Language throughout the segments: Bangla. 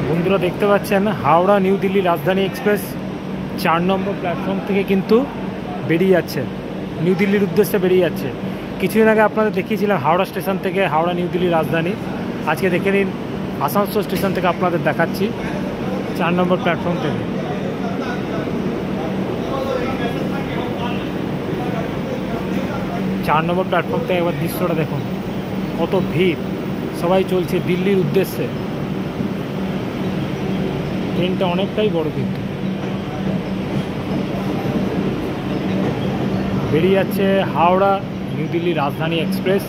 বন্ধুরা দেখতে পাচ্ছেন হাওড়া নিউ দিল্লি রাজধানী এক্সপ্রেস 4 নম্বর প্ল্যাটফর্ম থেকে কিন্তু বেরিয়ে যাচ্ছে, নিউ দিল্লির উদ্দেশ্যে বেরিয়ে যাচ্ছে। কিছুদিন আগে আপনাদের দেখিয়েছিলাম হাওড়া স্টেশন থেকে হাওড়া নিউ দিল্লি রাজধানী। আজকে দেখে নিন আসানসোল স্টেশন থেকে আপনাদের দেখাচ্ছি 4 নম্বর প্ল্যাটফর্ম থেকে। চার নম্বর প্ল্যাটফর্ম থেকে একবার দৃশ্যটা দেখুন, কত ভিড়, সবাই চলছে দিল্লির উদ্দেশ্যে। ট্রেনটা অনেকটাই বড়, কিন্তু বেরিয়ে যাচ্ছে হাওড়া নিউ দিল্লি রাজধানী এক্সপ্রেস।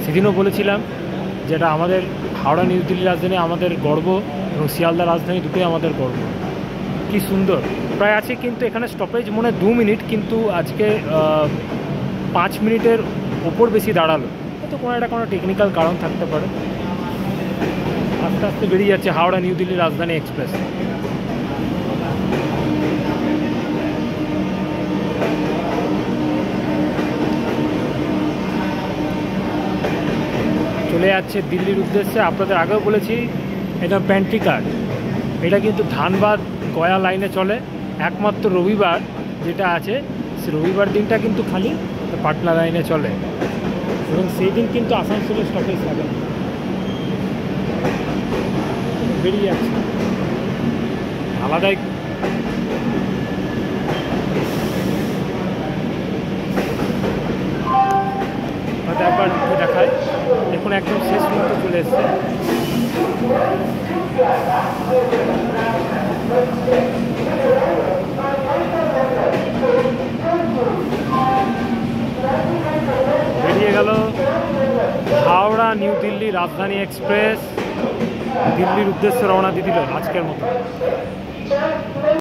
সেদিনও বলেছিলাম যেটা আমাদের হাওড়া নিউ দিল্লি রাজধানী আমাদের গর্ব, এবং শিয়ালদা রাজধানী দুটোই আমাদের গর্ব। কি সুন্দর প্রায় আছে, কিন্তু এখানে স্টপেজ মনে 2 মিনিট, কিন্তু আজকে 5 মিনিটের ওপর বেশি দাঁড়ালো। হয়তো কোনো টেকনিক্যাল কারণ থাকতে পারে। আস্তে আস্তে বেরিয়ে যাচ্ছে হাওড়া নিউ দিল্লি রাজধানী এক্সপ্রেস। চলে যাচ্ছে দিল্লির উদ্দেশ্যে। আপনাদের আগেও বলেছি এটা প্যান্ট্রি কার, এটা কিন্তু ধানবাদ গয়া লাইনে চলে। একমাত্র রবিবার যেটা আছে, সে রবিবার দিনটা কিন্তু খালি পাটনা লাইনে চলে, এবং সেই দিন কিন্তু আসানসোলের স্টপেজ থাকে। বেরিয়ে যাচ্ছে আলাদাই। হয়তো একবার দেখায়, দেখুন একদম শেষ মুহূর্তে চলে এসছে। বেরিয়ে গেল হাওড়া নিউ দিল্লি রাজধানী এক্সপ্রেস, দিল্লির উদ্দেশ্যে রওনা দিয়ে দিল আজকের মতো।